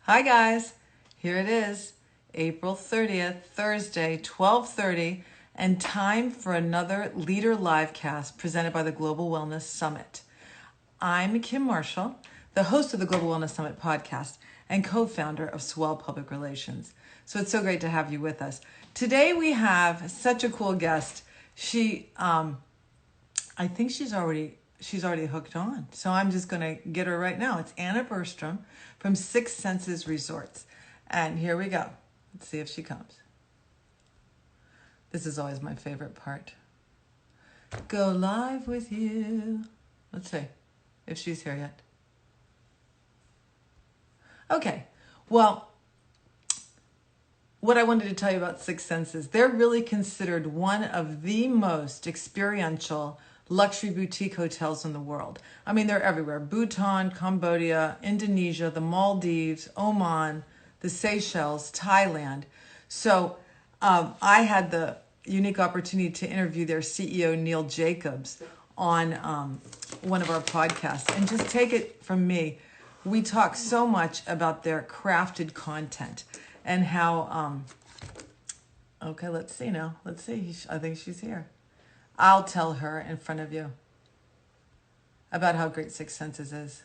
Hi guys, here it is, April 30th, Thursday, 12:30, and time for another Leader Livecast presented by the Global Wellness Summit. I'm Kim Marshall, the host of the Global Wellness Summit podcast and co-founder of Swell Public Relations. So it's so great to have you with us. Today we have such a cool guest. I think she's already hooked on. So I'm just going to get her right now. It's Anna Bjurstam from Six Senses Resorts. And here we go. Let's see if she comes. This is always my favorite part. Go live with you. Let's see if she's here yet. Okay. Well, what I wanted to tell you about Six Senses, they're really considered one of the most experiential luxury boutique hotels in the world. I mean, they're everywhere. Bhutan, Cambodia, Indonesia, the Maldives, Oman, the Seychelles, Thailand. So I had the unique opportunity to interview their CEO, Neil Jacobs, on one of our podcasts. And just take it from me, we talk so much about their crafted content and how, okay, let's see now. Let's see. I think she's here. I'll tell her in front of you about how great Six Senses is.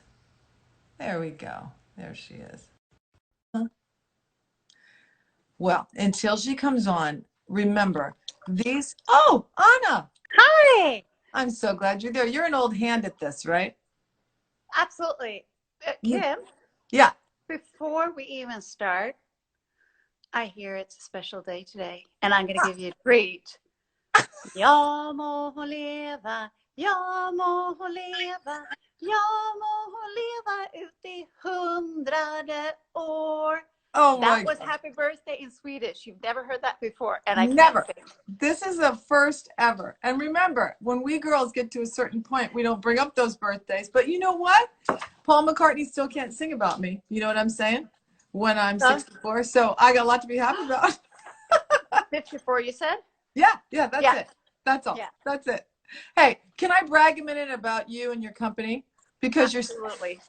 There we go. There she is. Well, until she comes on, remember these. Oh, Anna. Hi. I'm so glad you're there. You're an old hand at this, right? Absolutely. Kim, Yeah. before we even start, I hear it's a special day today, and I'm going to give you a treat. Jag må leva, jag må leva, jag må leva ut I 100 år. Oh my That was God. happy birthday in Swedish. You've never heard that before, and I Never. can't sing. This is the first ever. And remember, when we girls get to a certain point, we don't bring up those birthdays. But you know what? Paul McCartney still can't sing about me. You know what I'm saying? When I'm 64. So I got a lot to be happy about. 54, you said? Yeah, that's it. That's all. Yeah. That's it. Hey, can I brag a minute about you and your company? Because Absolutely.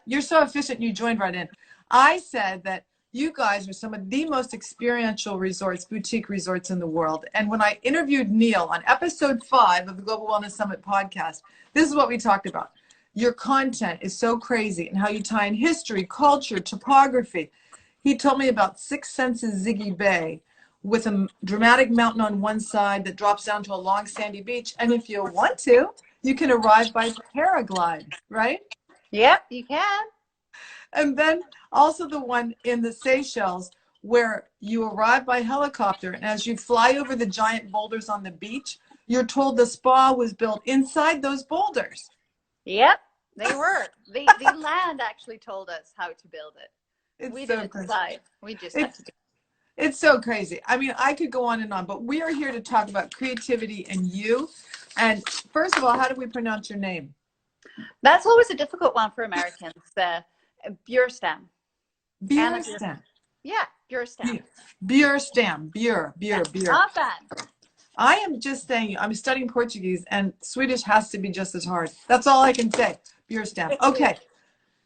you're so efficient. You joined right in. I said that you guys are some of the most experiential resorts, boutique resorts in the world. And when I interviewed Neil on episode 5 of the Global Wellness Summit podcast, this is what we talked about. Your content is so crazy and how you tie in history, culture, topography. He told me about Six Senses Ziggy Bay with a dramatic mountain on one side that drops down to a long sandy beach. And if you want to, you can arrive by paraglide, right? Yep, you can. And then also the one in the Seychelles where you arrive by helicopter, and as you fly over the giant boulders on the beach, you're told the spa was built inside those boulders. Yep, they were. The land actually told us how to build it. We didn't decide. We just had to do it. It's so crazy. I mean, I could go on and on, but we are here to talk about creativity and you. And first of all, how do we pronounce your name? That's always a difficult one for Americans. Bjurstam. Bjurstam. Yeah, Bjurstam. Bjurstam. Bjur. Not bad. I am just saying, I'm studying Portuguese, and Swedish has to be just as hard. That's all I can say. Bjurstam. Okay.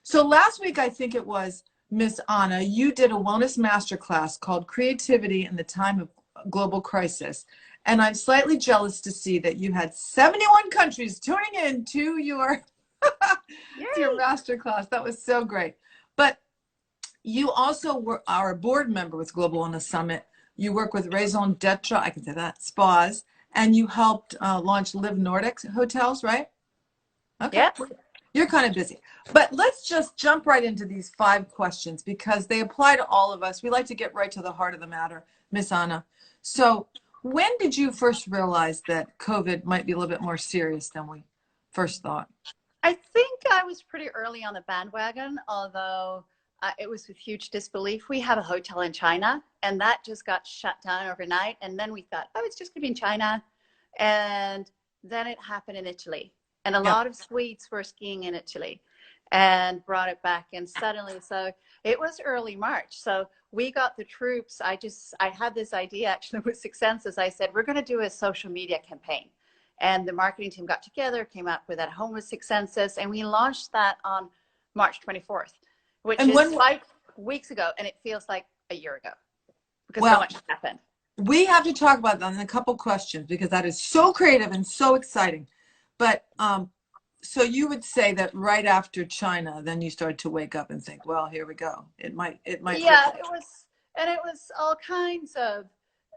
So last week, I think it was, Miss Anna, you did a wellness masterclass called Creativity in the Time of Global Crisis. And I'm slightly jealous to see that you had 71 countries tuning in to your, to your masterclass. That was so great. But you also are a board member with Global Wellness Summit. You work with Raison d'Etre, I can say that, spas, and you helped launch Live Nordic hotels, right? Okay. Yeah. You're kind of busy. But let's just jump right into these 5 questions because they apply to all of us. We like to get right to the heart of the matter, Miss Anna. So when did you first realize that COVID might be a little bit more serious than we first thought? I think I was pretty early on the bandwagon, although it was with huge disbelief. We have a hotel in China, and that just got shut down overnight. And then we thought, oh, it's just going to be in China. And then it happened in Italy. And a lot of Swedes were skiing in Italy and brought it back. And suddenly, so it was early March. So we got the troops. I had this idea actually with Six Senses. I said, we're going to do a social media campaign. And the marketing team got together, came up with At Home with Six Senses. And we launched that on March 24th, which is like weeks ago, and it feels like a year ago because so Well, much happened. we have to talk about that in a couple questions because that is so creative and so exciting. But so you would say that right after China, then you started to wake up and think, well, here we go. It might Yeah, it was, and it was all kinds of,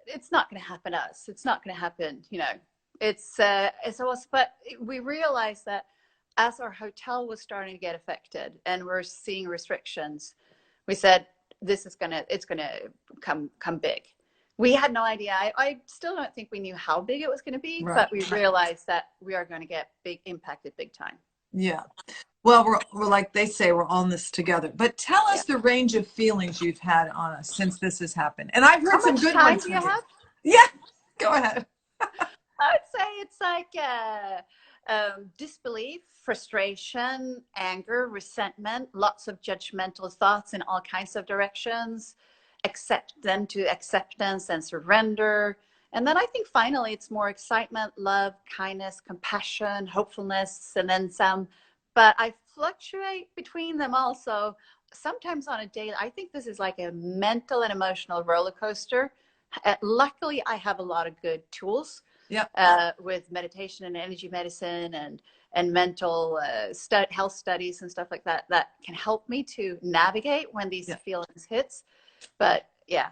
it's not going to happen to us. It's not going to happen, you know. It's also, but we realized that as our hotel was starting to get affected and we're seeing restrictions, we said, it's gonna come big. We had no idea. I still don't think we knew how big it was going to be, right. but we realized that we are going to get impacted big time. Yeah. Well, we're like they say, we're all in this together. But tell us the range of feelings you've had on us since this has happened. And I've heard some good ones. How much time do you have? Yeah, go ahead. I would say it's like disbelief, frustration, anger, resentment, lots of judgmental thoughts in all kinds of directions, acceptance and surrender. And then I think finally it's more excitement, love, kindness, compassion, hopefulness, and then some. But I fluctuate between them also. Sometimes on a day, I think this is like a mental and emotional roller coaster. Luckily, I have a lot of good tools. Yep. With meditation and energy medicine and mental health studies and stuff like that can help me to navigate when these feelings hits. But yeah,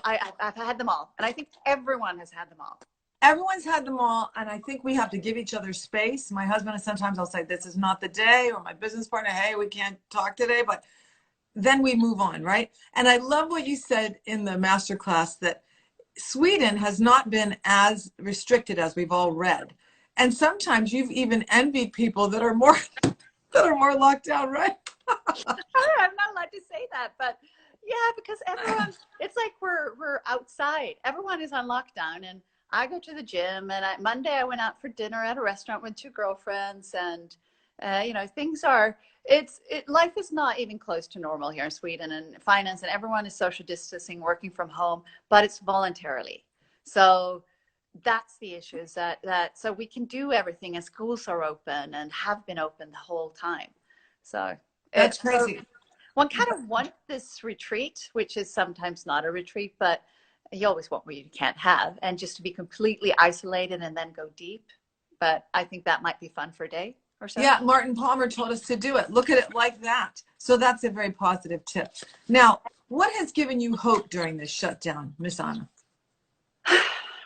I've had them all, and I think everyone has had them all. Everyone's had them all, and I think we have to give each other space. My husband, sometimes I'll say, this is not the day, or my business partner, hey, we can't talk today, but then we move on, right? And I love what you said in the masterclass that Sweden has not been as restricted as we've all read. And sometimes you've even envied people that are more locked down, right? I'm not allowed to say that, but yeah, because everyone, it's like we're outside. Everyone is on lockdown, and I go to the gym, and Monday I went out for dinner at a restaurant with 2 girlfriends, and you know, things are, life is not even close to normal here in Sweden, and finance, and everyone is social distancing, working from home, but it's voluntarily. So that's the issue, is that so we can do everything, and schools are open and have been open the whole time. So that's crazy. One kind of wants this retreat, which is sometimes not a retreat, but you always want what you can't have, and just to be completely isolated and then go deep. But I think that might be fun for a day or so. Yeah, Martin Palmer told us to do it. Look at it like that. So that's a very positive tip. Now, what has given you hope during this shutdown, Miss Anna?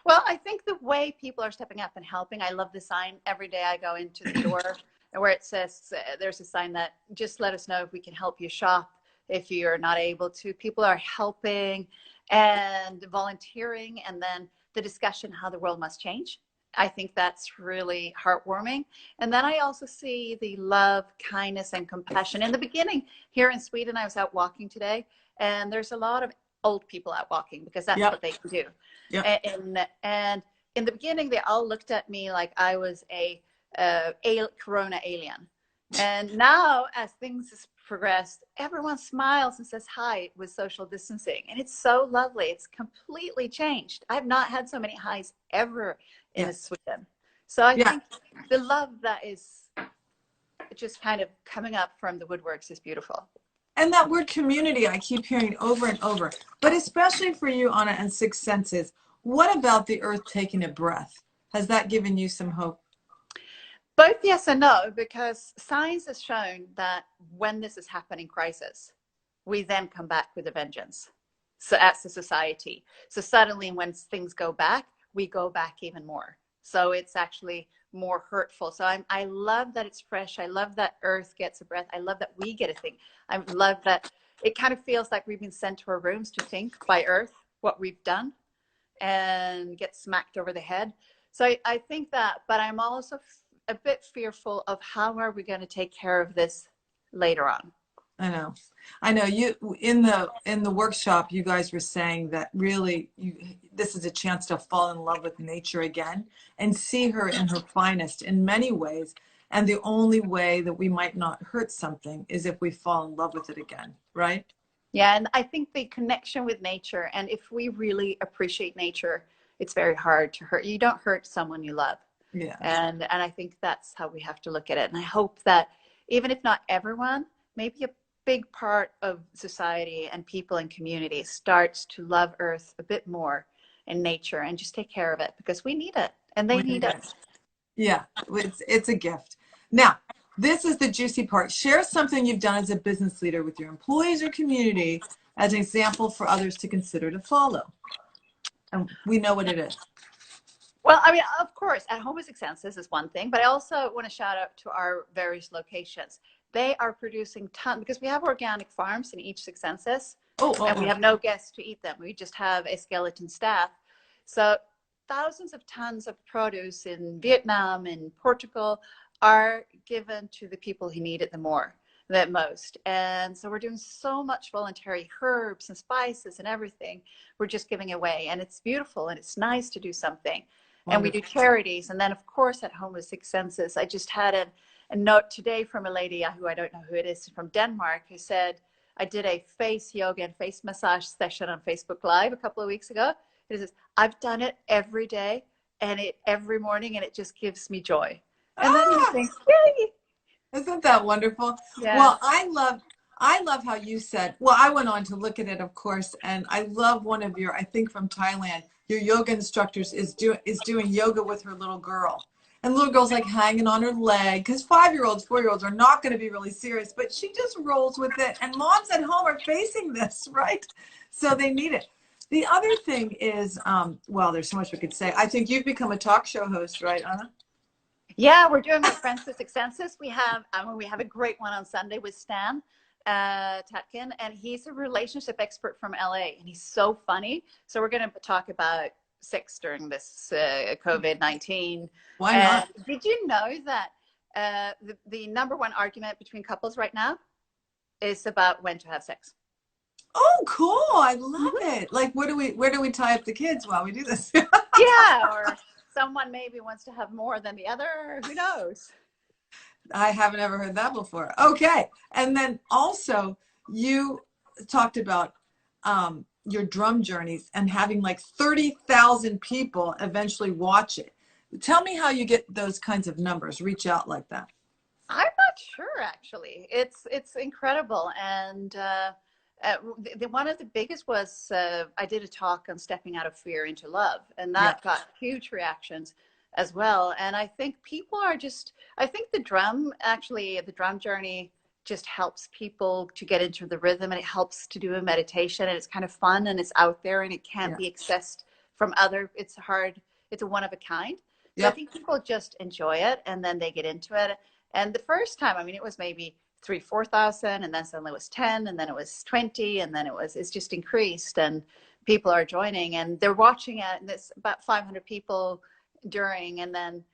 Well, I think the way people are stepping up and helping. I love the sign every day I go into the door where it says, there's a sign that just let us know if we can help you shop if you're not able to. People are helping and volunteering, and then the discussion how the world must change. I think that's really heartwarming. And then I also see the love, kindness, and compassion. In the beginning, here in Sweden, I was out walking today, and there's a lot of old people out walking because that's what they can do. And in the beginning, they all looked at me like I was a corona alien. And now, as things have progressed, everyone smiles and says hi with social distancing, and it's so lovely. It's completely changed. I've not had so many highs ever in Sweden. So I think the love that is just kind of coming up from the woodworks is beautiful. And that word community, I keep hearing over and over. But especially for you, Anna, and Six Senses, what about the earth taking a breath? Has that given you some hope? Both yes and no, because science has shown that when this is happening, crisis, we then come back with a vengeance. So as a society. So suddenly when things go back, we go back even more. So it's actually more hurtful. So I love that it's fresh. I love that earth gets a breath. I love that we get a think. I love that it kind of feels like we've been sent to our rooms to think by earth what we've done and get smacked over the head. So I think that, but I'm also a bit fearful of how are we going to take care of this later on. I know you in the workshop, you guys were saying that really this is a chance to fall in love with nature again and see her in her finest in many ways. And the only way that we might not hurt something is if we fall in love with it again, right? Yeah, and I think the connection with nature, and if we really appreciate nature, it's very hard to hurt. You don't hurt someone you love. Yeah. And I think that's how we have to look at it. And I hope that even if not everyone, maybe big part of society and people and community starts to love Earth a bit more and nature and just take care of it because we need it and they need us. Yeah, it's a gift. Now, this is the juicy part. Share something you've done as a business leader with your employees or community as an example for others to consider to follow. And we know what it is. Well, I mean, of course, at home with Excensus is one thing, but I also want to shout out to our various locations. They are producing tons because we have organic farms in each Excensus, and we have no guests to eat them. We just have a skeleton staff. So thousands of tons of produce in Vietnam and Portugal are given to the people who need it the most. And so we're doing so much voluntary herbs and spices and everything. We're just giving away, and it's beautiful and it's nice to do something. And we do charities. And then, of course, at home with Excensus, I just had a note today from a lady who I don't know who it is from Denmark who said, I did a face yoga and face massage session on Facebook Live a couple of weeks ago. It says, I've done it every day and every morning, and it just gives me joy. And then you think, yay! Isn't that wonderful? Yeah. Well, I love how you said, well, I went on to look at it, of course, and I love one of your, I think from Thailand, your yoga instructors is doing yoga with her little girl. And the little girl's like hanging on her leg because 5-year-olds, 4-year-olds are not going to be really serious, but she just rolls with it. And moms at home are facing this, right? So they need it. The other thing is, well, there's so much we could say. I think you've become a talk show host, right, Anna? Yeah, we're doing with Friends with Excensus. We have a great one on Sunday with Stan Tatkin, and he's a relationship expert from LA, and he's so funny. So we're going to talk about sex during this COVID-19. Why not? Did you know that the number one argument between couples right now is about when to have sex? Oh, cool. I love it. Like, where do we tie up the kids while we do this? Yeah, or someone maybe wants to have more than the other. Who knows? I haven't ever heard that before. Okay. And then also you talked about your drum journeys and having like 30,000 people eventually watch it. Tell me how you get those kinds of numbers, reach out like that. I'm not sure, actually. It's incredible. And one of the biggest was I did a talk on stepping out of fear into love, and that got huge reactions as well. And I think people are I think the drum journey just helps people to get into the rhythm, and it helps to do a meditation, and it's kind of fun, and it's out there, and it can't be accessed from it's a one of a kind. So I think people just enjoy it, and then they get into it. And the first time, I mean, it was maybe 3,000-4,000, and then suddenly it was 10, and then it was 20, and then it's just increased, and people are joining, and they're watching it, and it's about 500 people during, and then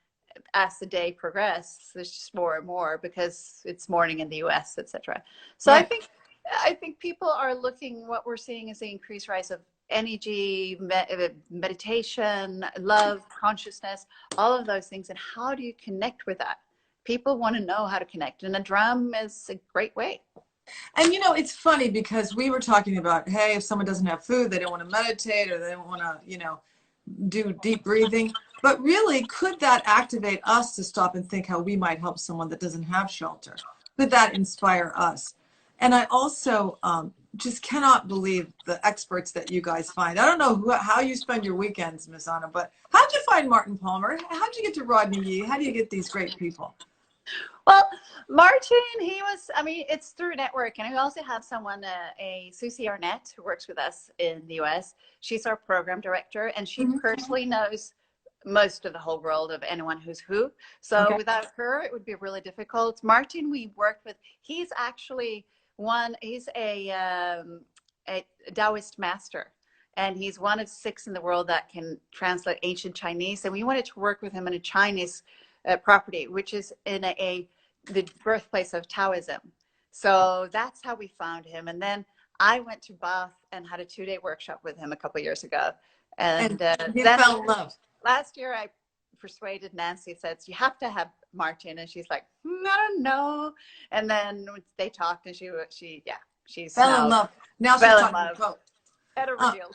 as the day progresses, there's just more and more because it's morning in the US, etc. So I think people are looking, what we're seeing is the increased rise of energy, meditation, love, consciousness, all of those things. And how do you connect with that? People want to know how to connect, and a drum is a great way. And it's funny because we were talking about, hey, if someone doesn't have food, they don't want to meditate, or they don't want to, do deep breathing. But really, could that activate us to stop and think how we might help someone that doesn't have shelter? Could that inspire us? And I also just cannot believe the experts that you guys find. I don't know how you spend your weekends, Miss Anna, but how'd you find Martin Palmer? How'd you get to Rodney Yee? How do you get these great people? Well, Martin, it's through network. And we also have someone, a Susie Arnett, who works with us in the US. She's our program director, and she personally knows most of the whole world of anyone who's who. So without her, it would be really difficult. Martin, we worked with, he's actually he's a Taoist master. And he's one of 6 in the world that can translate ancient Chinese. And we wanted to work with him in a Chinese property, which is in the birthplace of Taoism. So that's how we found him. And then I went to Bath and had a 2-day workshop with him a couple of years ago. And you then fell in love. Last year, I persuaded Nancy, said, you have to have Martin. And she's like, I don't know. And then they talked, and she's fell in love. Now she's fell in love. Had a reveal.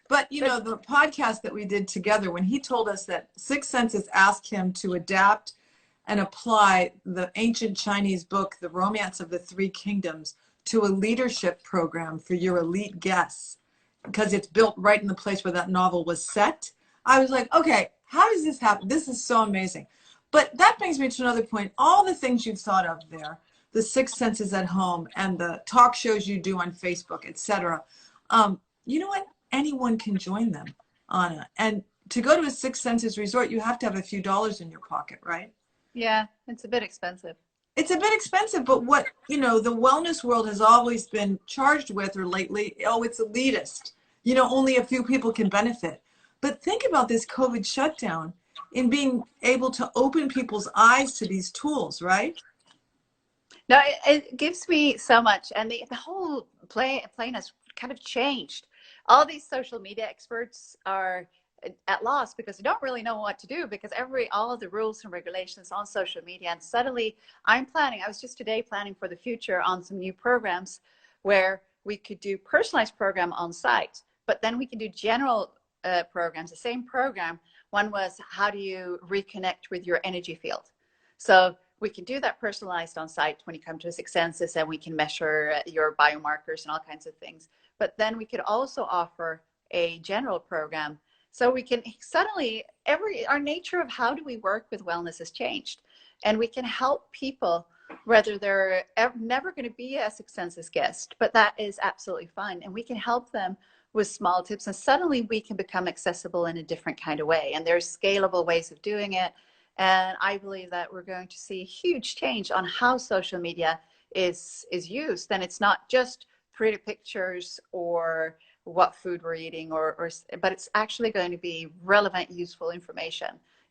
But the podcast that we did together, when he told us that Sixth Senses asked him to adapt and apply the ancient Chinese book, The Romance of the Three Kingdoms, to a leadership program for your elite guests because it's built right in the place where that novel was set. I was like, okay, how does this happen? This is so amazing. But that brings me to another point. All the things you've thought of there, the six senses at home and the talk shows you do on Facebook, etc. You know what? Anyone can join them, Anna. And to go to a six senses resort, you have to have a few dollars in your pocket, right? Yeah, it's a bit expensive. It's a bit expensive, but what, you know, the wellness world has always been charged with, or lately, oh, it's elitist. You know, only a few people can benefit. But think about this COVID shutdown in being able to open people's eyes to these tools, right? No, it gives me so much. And the whole plane has kind of changed. All these social media experts are at loss because they don't really know what to do because all of the rules and regulations on social media. And suddenly I was just today planning for the future on some new programs where we could do personalized program on site, but then we can do general programs, the same program. One was, how do you reconnect with your energy field? So we can do that personalized on site when you come to a Six Senses, and we can measure your biomarkers and all kinds of things. But then we could also offer a general program. So we can suddenly, our nature of how do we work with wellness has changed. And we can help people, whether they're never going to be a Six Senses guest, but that is absolutely fine. And we can help them with small tips. And suddenly we can become accessible in a different kind of way. And there's scalable ways of doing it. And I believe that we're going to see a huge change on how social media is used. And it's not just pretty pictures or what food we're eating, but it's actually going to be relevant, useful information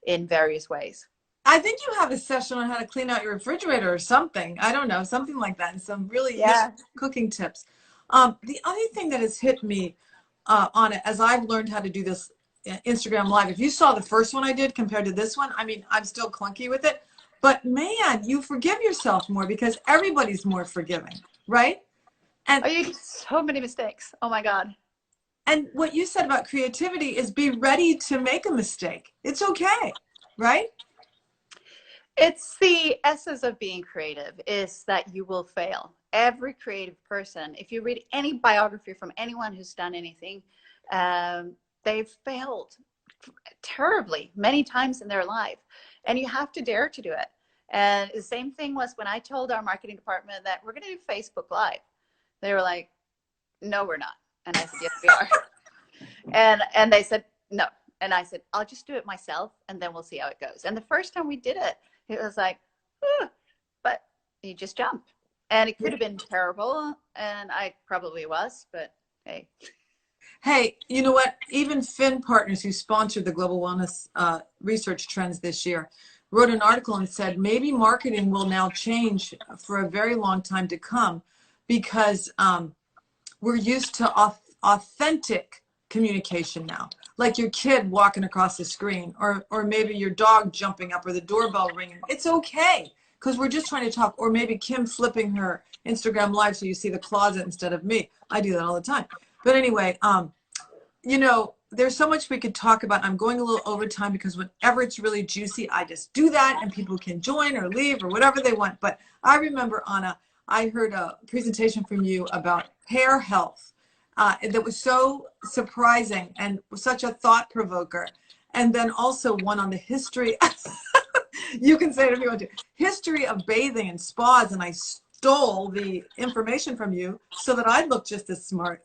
in various ways. I think you have a session on how to clean out your refrigerator or something. I don't know, something like that, and some really cooking tips. The other thing that has hit me on it as I've learned how to do this Instagram Live, if you saw the first one I did compared to this one, I mean, I'm still clunky with it, but man, you forgive yourself more because everybody's more forgiving, right? And you do so many mistakes. Oh my God. And what you said about creativity is be ready to make a mistake. It's okay, right? It's the essence of being creative is that you will fail. Every creative person, if you read any biography from anyone who's done anything, they've failed terribly many times in their life. And you have to dare to do it. And the same thing was when I told our marketing department that we're going to do Facebook Live. They were like, no, we're not. And I said, yes, we are. And they said, no. And I said, I'll just do it myself, and then we'll see how it goes. And the first time we did it, it was like, but you just jump. And it could have been terrible, and I probably was, but hey. Hey, you know what? Even Finn Partners, who sponsored the Global Wellness Research Trends this year, wrote an article and said maybe marketing will now change for a very long time to come because we're used to authentic communication now, like your kid walking across the screen or maybe your dog jumping up or the doorbell ringing. It's okay because we're just trying to talk, or maybe Kim flipping her Instagram Live so you see the closet instead of me. I do that all the time. But anyway, you know, there's so much we could talk about. I'm going a little over time because whenever it's really juicy, I just do that and people can join or leave or whatever they want. But I remember, Anna, I heard a presentation from you about hair health that was so surprising and such a thought provoker. And then also one on the history, you can say it if you want to, history of bathing and spas. And I stole the information from you so that I'd look just as smart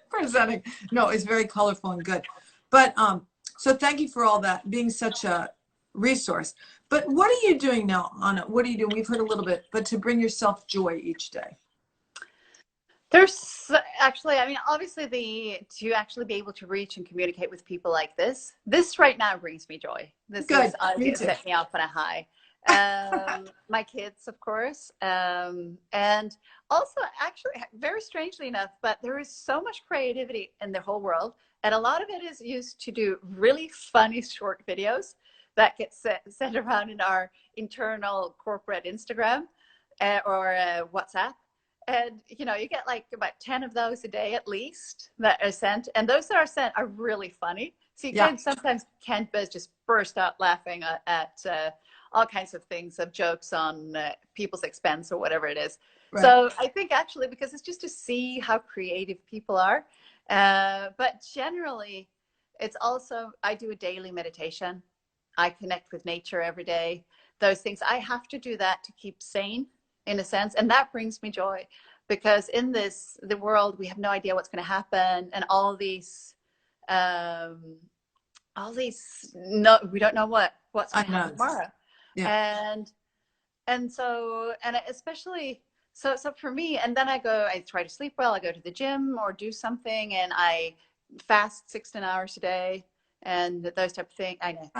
presenting. No, it's very colorful and good. But so thank you for all that, being such a resource. But what are you doing now, Anna? What are you doing? We've heard a little bit, but to bring yourself joy each day. There's actually, I mean, obviously to actually be able to reach and communicate with people like this right now brings me joy. This Good. is set me off on a high. My kids, of course. And also actually very strangely enough, but there is so much creativity in the whole world. And a lot of it is used to do really funny short videos that get sent around in our internal corporate Instagram or WhatsApp. And, you know, you get like about 10 of those a day at least that are sent. And those that are sent are really funny. So you can sometimes can't just burst out laughing at all kinds of things, of jokes on people's expense or whatever it is. So I think actually, because it's just to see how creative people are. But generally, it's also, I do a daily meditation. I connect with nature every day. Those things, I have to do that to keep sane in a sense. And that brings me joy, because in the world, we have no idea what's going to happen. And no, we don't know what's going to happen tomorrow. Yeah. And so, and especially, so for me, and then I try to sleep well, I go to the gym or do something, and I fast 16 hours a day and those type of things. I know.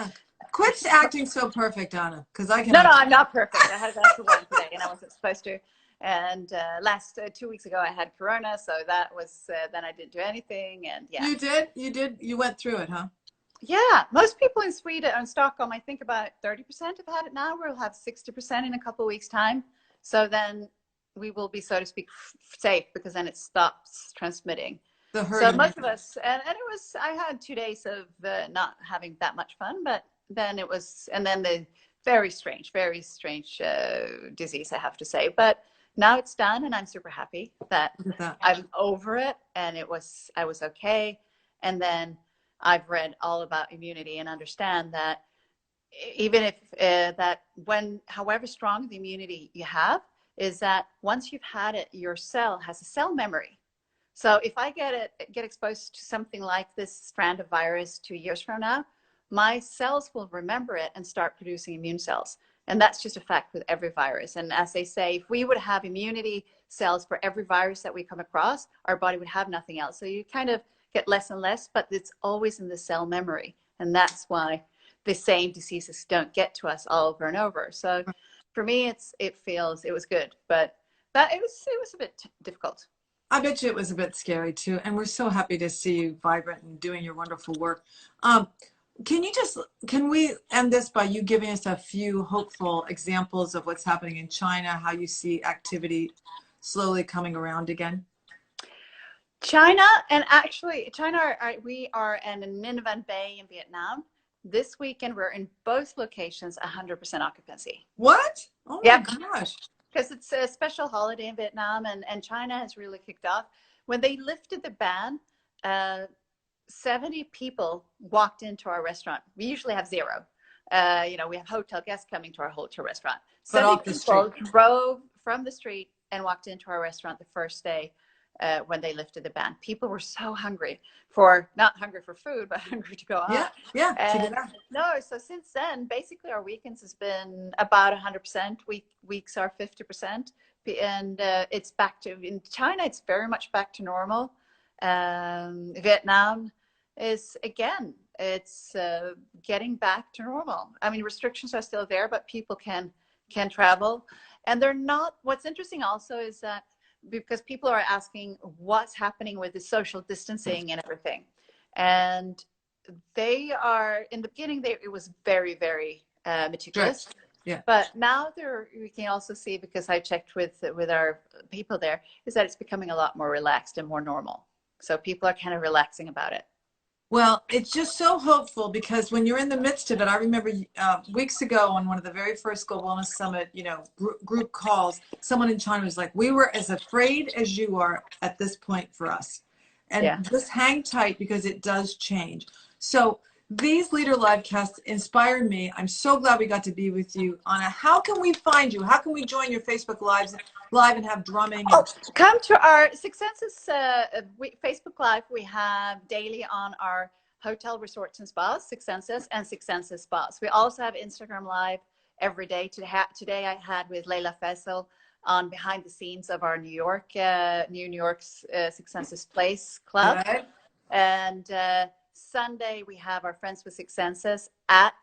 Quit acting so perfect, Anna, because I can. No, I'm not perfect. I had a glass of wine today and I wasn't supposed to. And last 2 weeks ago I had Corona, so that was, then I didn't do anything, and yeah. You did? You went through it, huh? Yeah, most people in Sweden and Stockholm, I think about 30% have had it now. We'll have 60% in a couple of weeks' time. So then we will be, so to speak, safe, because then it stops transmitting. So most of us, and it was, I had 2 days of not having that much fun, but then it was, and then the very strange disease, I have to say. But now it's done, and I'm super happy that I'm over it, and I was okay. And then I've read all about immunity and understand that even if however strong the immunity you have, is that once you've had it, your cell has a cell memory. So if I get exposed to something like this strand of virus 2 years from now, my cells will remember it and start producing immune cells. And that's just a fact with every virus. And as they say, if we would have immunity cells for every virus that we come across, our body would have nothing else. So you kind of get less and less, but it's always in the cell memory. And that's why the same diseases don't get to us over and over. So for me, it was good, but it was a bit difficult. I bet you it was a bit scary too. And we're so happy to see you vibrant and doing your wonderful work. Can we end this by you giving us a few hopeful examples of what's happening in China, how you see activity slowly coming around again? China, and actually we are in Ninh Bay in Vietnam. This weekend, we're in both locations, 100% occupancy. What? Oh my gosh. Because it's a special holiday in Vietnam, and China has really kicked off. When they lifted the ban, 70 people walked into our restaurant. We usually have 0. We have hotel guests coming to our hotel restaurant. 70 people drove from the street and walked into our restaurant the first day when they lifted the ban. People were so hungry not hungry for food, but hungry to go out. Yeah. So since then, basically our weekends has been about 100%. Weeks are 50%. And it's back to, in China, it's very much back to normal. Vietnam is, again, it's getting back to normal. I mean, restrictions are still there, but people can travel. And they're not, what's interesting also is that, because people are asking what's happening with the social distancing and everything. And they are, in the beginning, it was very, very meticulous. Yeah. But now we can also see, because I checked with our people there, is that it's becoming a lot more relaxed and more normal. So people are kind of relaxing about it. Well, it's just so hopeful, because when you're in the midst of it, I remember weeks ago on one of the very first Global Wellness Summit, group calls, someone in China was like, we were as afraid as you are at this point for us. And just hang tight, because it does change. So these Leader Livecasts inspire me. I'm so glad we got to be with you. Anna, how can we find you? How can we join your Facebook Live and have drumming? Come to our Six Senses Facebook Live. We have daily on our hotel resorts and spas, Six Senses and Six Senses Spas. We also have Instagram Live every day. Today I had with Leila Faisal on behind the scenes of our New York's Six Senses Place Club. Okay. And Sunday, we have our Friends with Six Senses at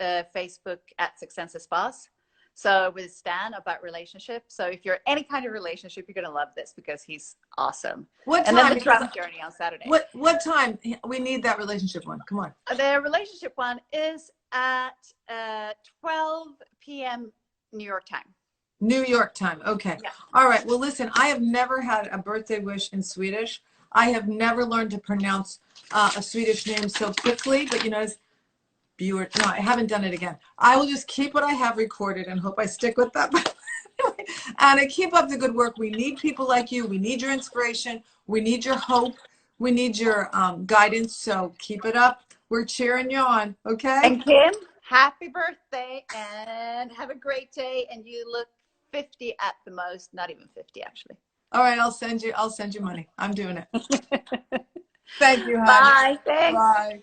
Facebook at Six Senses Spas. So with Stan about relationships. So if you're any kind of relationship, you're going to love this, because he's awesome. What and time? Then the drum journey on Saturday. What time? We need that relationship one. Come on. The relationship one is at 12 p.m. New York time. New York time. Okay. Yeah. All right. Well, listen, I have never had a birthday wish in Swedish. I have never learned to pronounce a Swedish name so quickly, but it's no, I haven't done it again. I will just keep what I have recorded and hope I stick with that. Anna, keep up the good work. We need people like you. We need your inspiration. We need your hope. We need your guidance. So keep it up. We're cheering you on. Okay. And Kim, happy birthday and have a great day. And you look 50 at the most, not even 50 actually. All right. I'll send you money. I'm doing it. Thank you, honey. Bye. Thanks. Bye.